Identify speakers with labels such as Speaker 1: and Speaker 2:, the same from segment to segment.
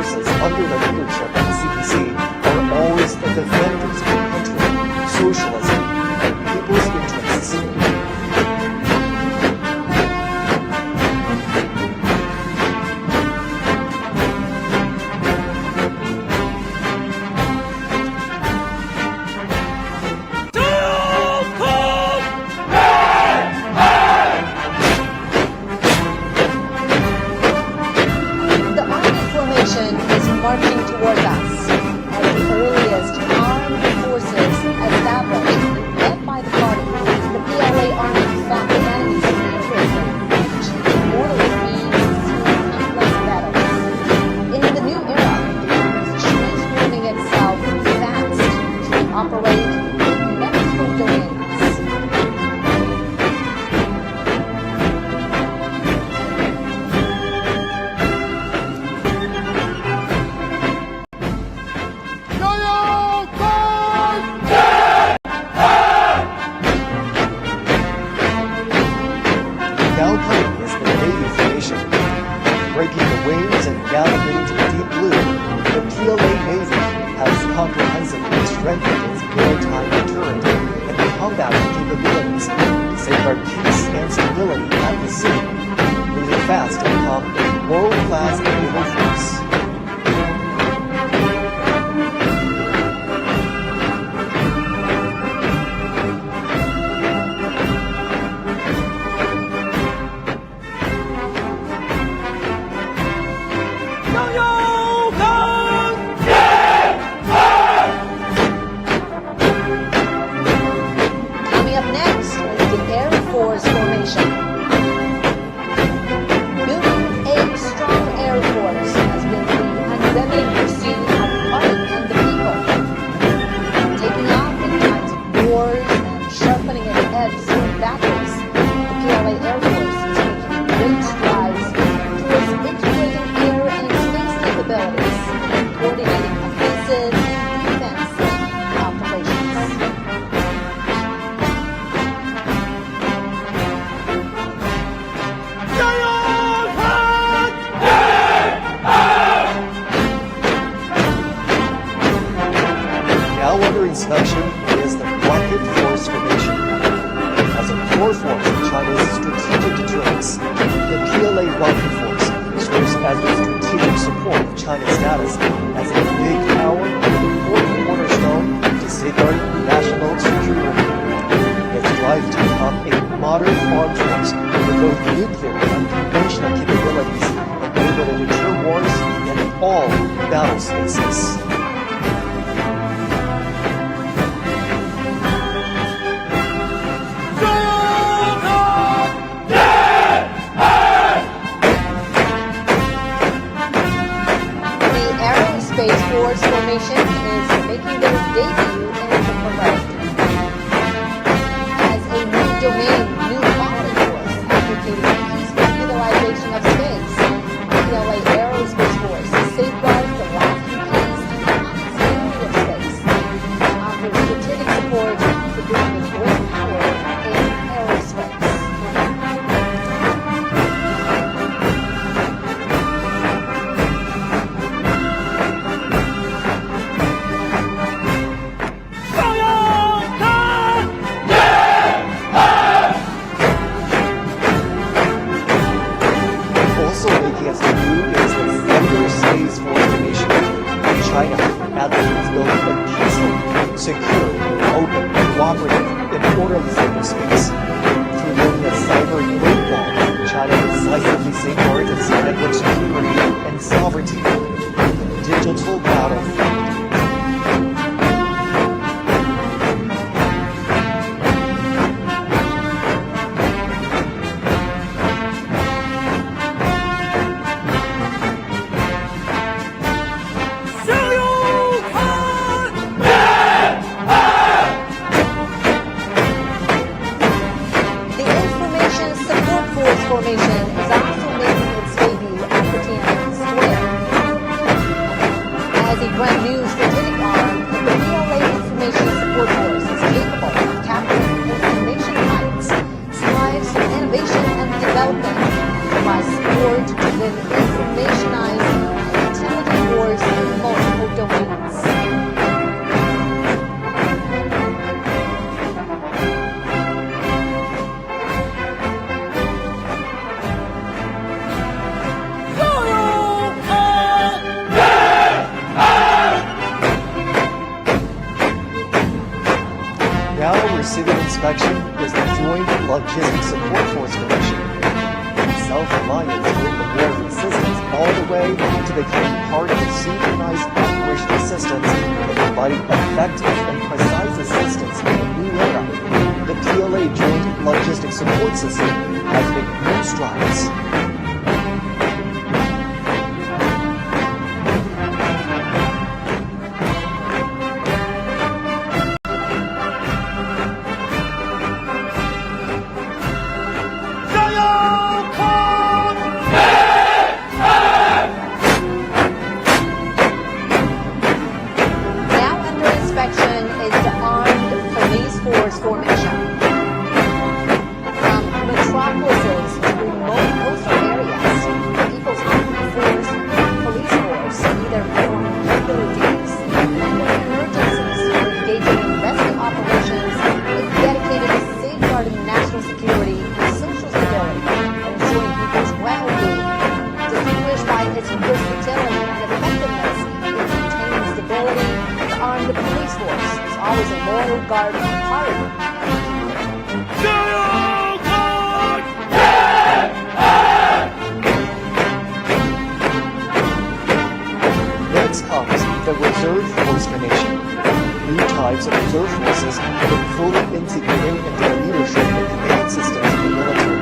Speaker 1: forces under the leadership of the CPC are always the defenders of country, socialism, and people's interests.
Speaker 2: Marching toward us as the earliest armed forces established and led by the party. The PLA army fought the enemies dangerously, achieving mortally means countless battles. In the new era, the army is transforming itself fast to operate in multiple domains. Breaking the waves and galloping into the deep blue, the PLA Navy has comprehensively strengthened its maritime deterrent and combat capabilities to safeguard peace and stability at the sea, moving fast to become a world-class naval force. Inspection is the rocket force formation. As a core force of China's strategic deterrence, the PLA rocket force serves as the strategic support of China's status as a big power and an important cornerstone to safeguard national security. Its drive to become a modern armed force with both nuclear and conventional capabilities enable to deter wars in all battle spaces. Space Force formation is making their debut in the parade. As a new domain, new quality force advocating peaceful utilization of space, the PLA Aerospace Force safeguards the lasting peace and continuity of space and offers strategic support to bring the great power in aerospace.
Speaker 1: China advocates building a peaceful, secure, open, cooperative, and orderly cyberspace. Through building a cyber great wall, China decisively safeguards its network security and sovereignty. Digital battlefield.
Speaker 2: logistic support force formation. Self-reliance during the war of resistance all the way to becoming part of a synchronized operational systems and providing effective and precise assistance in a new era. The PLA Joint Logistic Support System has made new strides. Next comes the reserve force formation. New types of reserve forces have been fully integrated into the leadership and command systems of the military.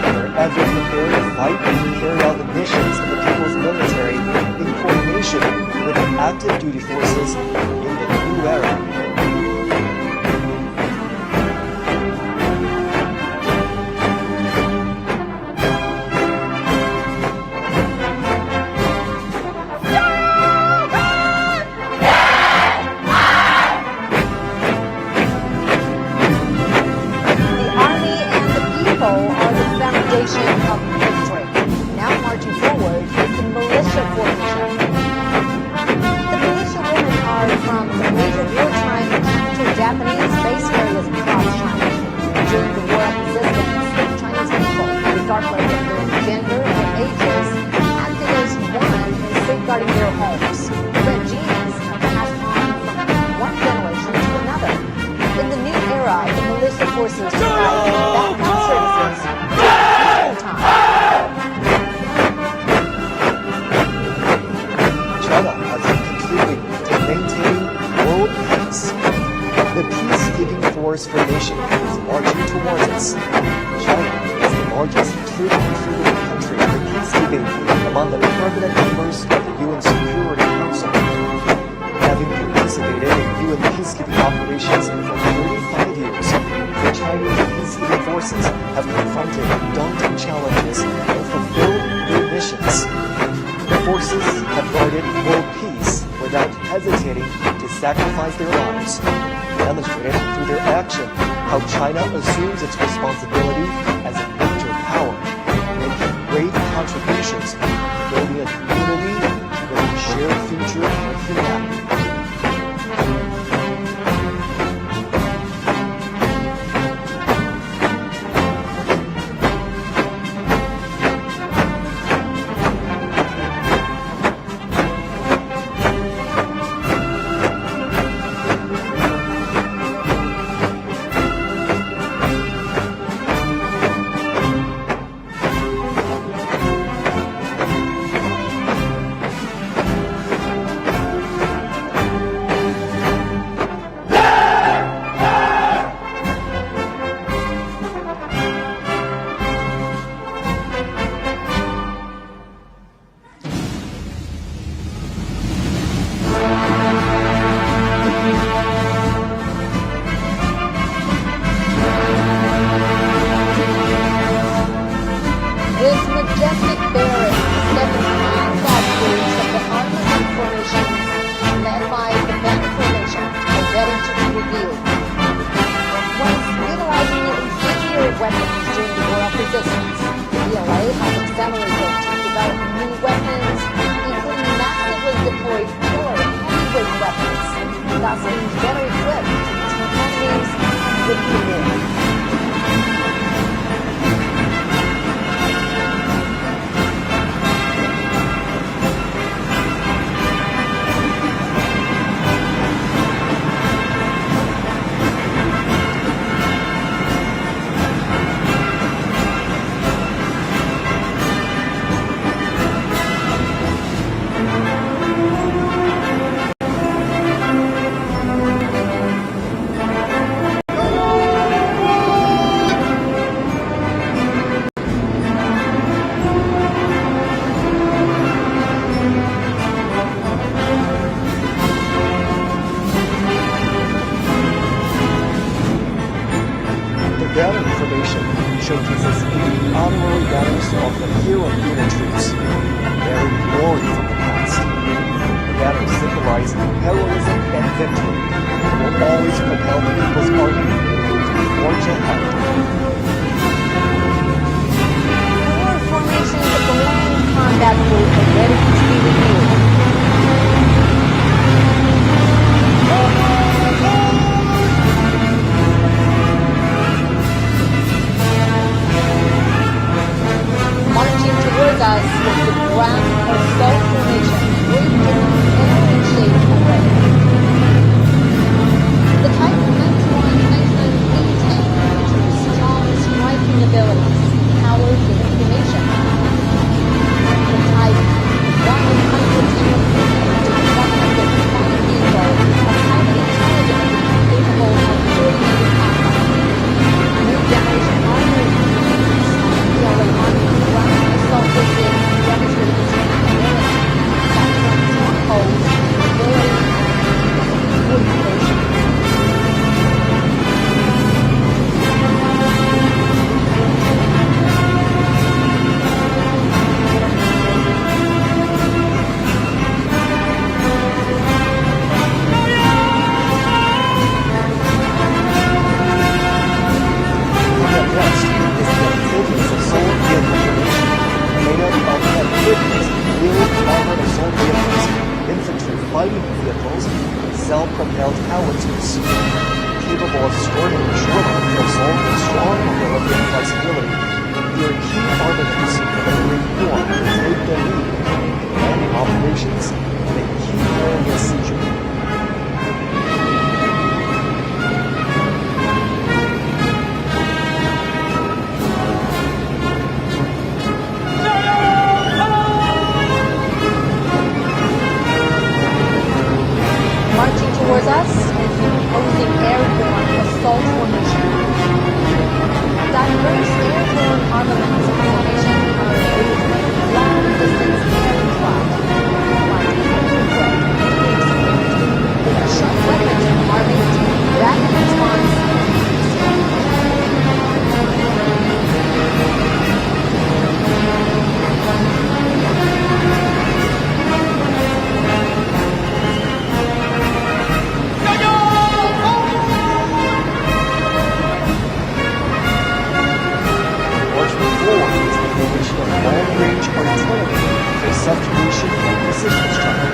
Speaker 2: They're ever prepared to fight and carry out the missions of the people's military in coordination with the active duty forces in the new era.
Speaker 3: Of victory. Now marching forward is the militia formation. The militia women are from the major wartime counter-Japanese base areas across China. During the war of resistance, Chinese people, regardless of their gender or ages, acted as one in safeguarding their homes. Their genes have passed on from one generation to another. In the new era, the militia forces provide background services
Speaker 2: China has been contributing to maintaining world peace. The Peacekeeping force formation is marching towards us. China is the largest troop contributing country for peacekeeping among the permanent members of the UN Security Council. Having participated in UN peacekeeping operations for 35 years, the Chinese peacekeeping forces have confronted daunting challenges and fulfilled their missions. The forces have guarded world peace without hesitating to sacrifice their lives, demonstrated through their action how China assumes its responsibility as a major power, making great contributions to building a community with a shared future for humanity. showcases 80 honorary banners of the hero unit troops, bearing glory from the past. The banners symbolize heroism and victory, and will always propel the People's Army to forge ahead.
Speaker 3: Four formations of the land combat group are ready to be reviewed. Marching towards us is the ground assault formation, draped in air shaped array. The type of 91-99 tank features strong striking abilities, powers of information. The type 110-105 vehicle are highly intelligent, capable of coordinated combat. New generation armored units, PLA Army ground assault systems demonstrate its capability, platform strongholds, mobility, and coordination.
Speaker 2: Fighting vehicles and self-propelled howitzers, capable of scoring short missile with strong mobility and flexibility. They are key armaments for the Marine Corps to take the lead in landing operations and a key area siege.
Speaker 3: Marching towards us is the opposing airborne assault formation. Diverse airborne armaments formation are used in long-distance aircraft, like infantry, with sharp weapons armament, rapid response,
Speaker 2: long-range artillery for subjugation and precision strike.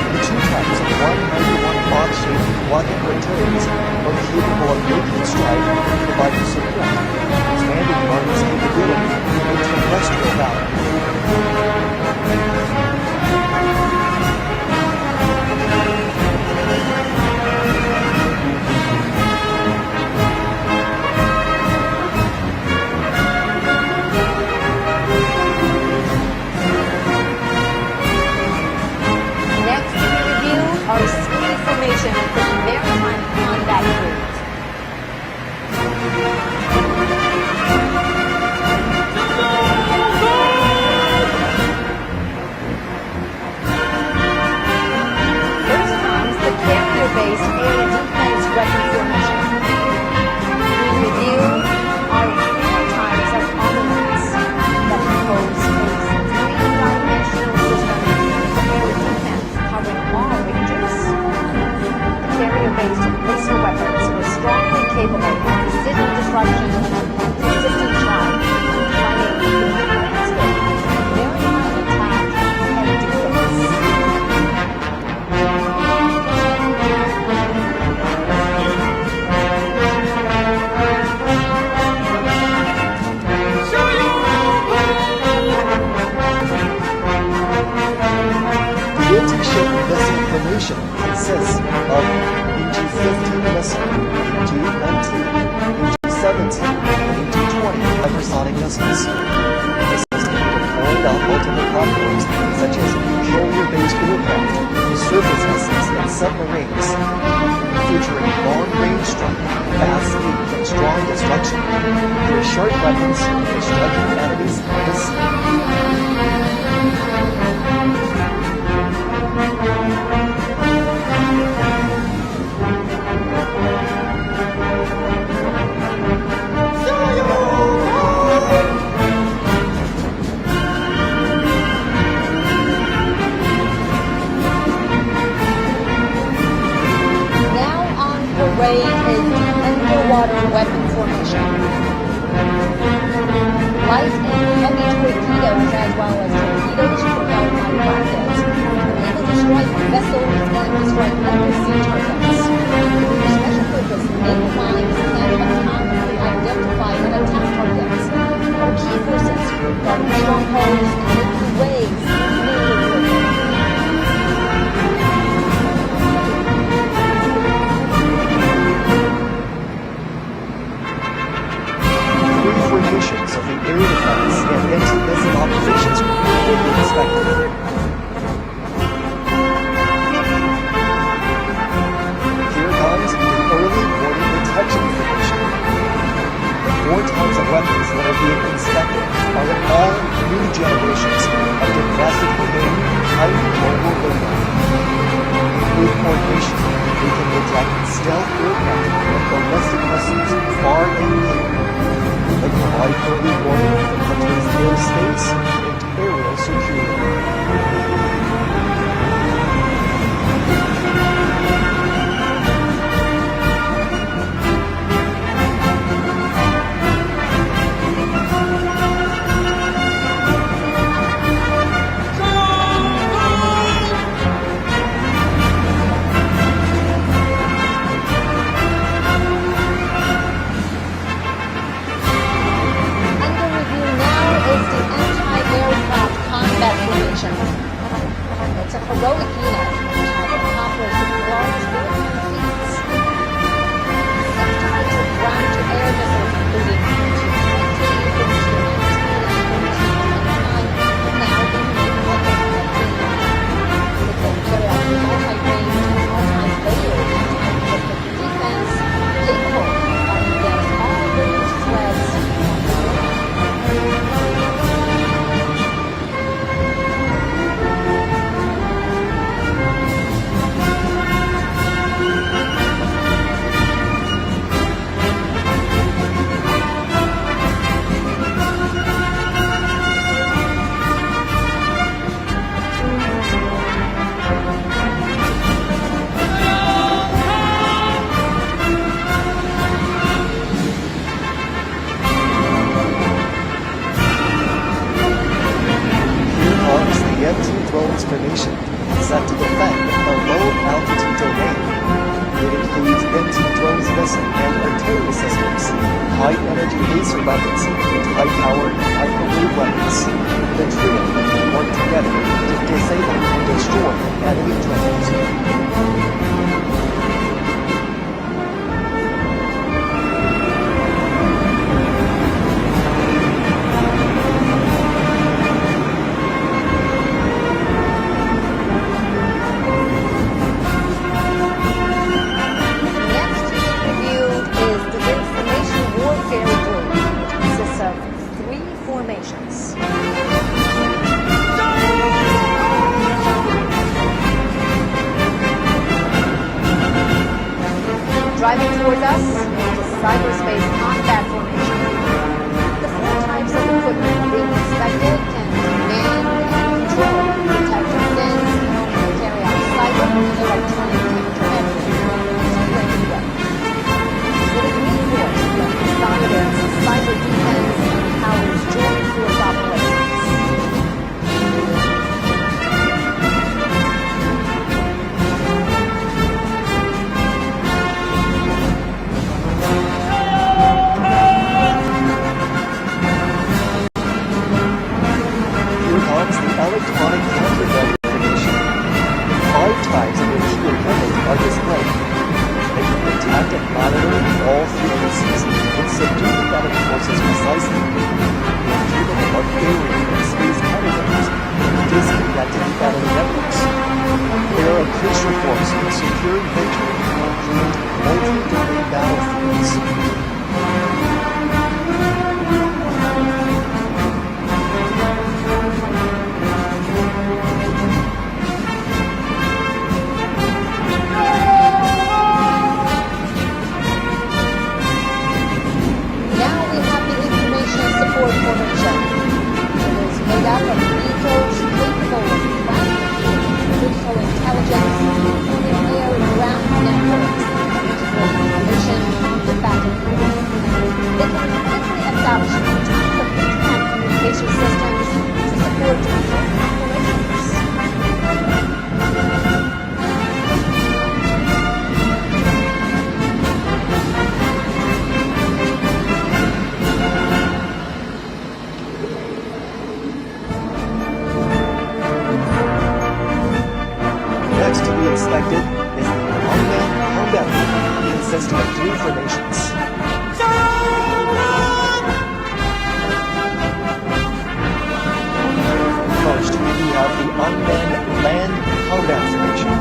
Speaker 2: The two types of 191 box-shaped rocket artilleries are capable of making strike and providing support, expanding the Army's capability in terrestrial battle.
Speaker 3: our ski formation for the maritime combat group. First comes the carrier-based air defense weapon formation. We review our four types of armaments that compose a three-dimensional system for air defense covering all ranges. The carrier-based laser weapons are strongly capable of precision disruption, consistent strike, fighting the landscape, maritime attack, and defense.
Speaker 2: The anti-ship missile formation consists of EG-15 missile, EG-19, EG-17, and EG-20 hypersonic missiles. Missiles can be deployed on multiple platforms such as carrier-based aircraft, surface vessels, and submarines, featuring long-range strike, fast speed, and strong destruction. They are sharp weapons for striking enemies at the sea.
Speaker 3: formation. Light and heavy torpedoes, as well as torpedoes propelled by rockets, are able to strike vessels and destroy undersea targets. Special purpose naval mines can autonomously identify and attack targets, or key forces guarding strongholds and making waves in naval warfare.
Speaker 2: Three formations of the Air Defense and Anti-Missile Operations Group will be inspected. Here comes the early warning detection formation. The 4 types of weapons that are being inspected are all new generations of domestically made highly mobile radar. With formation, we can detect stealth aircraft and ballistic missiles far and near. They provide early warning of the country's airspace and aerial security.
Speaker 3: Under review now is the anti-aircraft combat formation. It's a heroic unit which has accomplished large military feats. 6 types of ground-to-air missiles, including 2220, 2219, and 2229, have now been made public. They can carry out multi-range and multi-layered anti-ballistic defense, capable of fighting against all range threats.
Speaker 2: Here comes the anti-drones formation, set to defend the low-altitude domain. It includes anti-drones missile and artillery systems, high-energy laser weapons, and high-powered microwave weapons. The trio can work together to disable and destroy enemy drones.
Speaker 3: Next to be reviewed is the Information Warfare Group, which consists of 3 formations. Driving towards us is the cyberspace combat formation. The 4 types of equipment being inspected can command and control detector fins, carry out cyber and electronic countermeasures, and weapons. It is reinforced that consolidates cyber defense and powers joint force operations.
Speaker 2: Here comes the electronic countermeasure formation. 5 types of impure equipment are displayed. They can detect and monitor all frequencies and subdue the enemy forces precisely. Capable of aerial and space countermeasures and disconnected the enemy networks. They are a crucial force in securing victory on planned multi-domain battlefields.
Speaker 3: Information, the battle.
Speaker 2: expected is the Unmanned Combat Group, consisting of 3 formations. First, we have the Unmanned Land Combat Formation.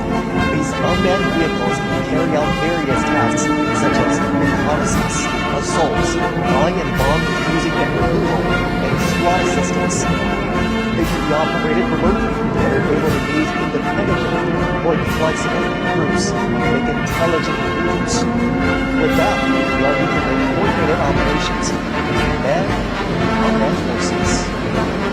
Speaker 2: These unmanned vehicles can carry out various tasks such as reconnaissance, assaults, mine and bomb defusing and removal, and SWAT assistance. They can be operated remotely and are able to move independently or flexible groups and make intelligent moves. With that, the Army can make coordinated operations between manned and unmanned forces.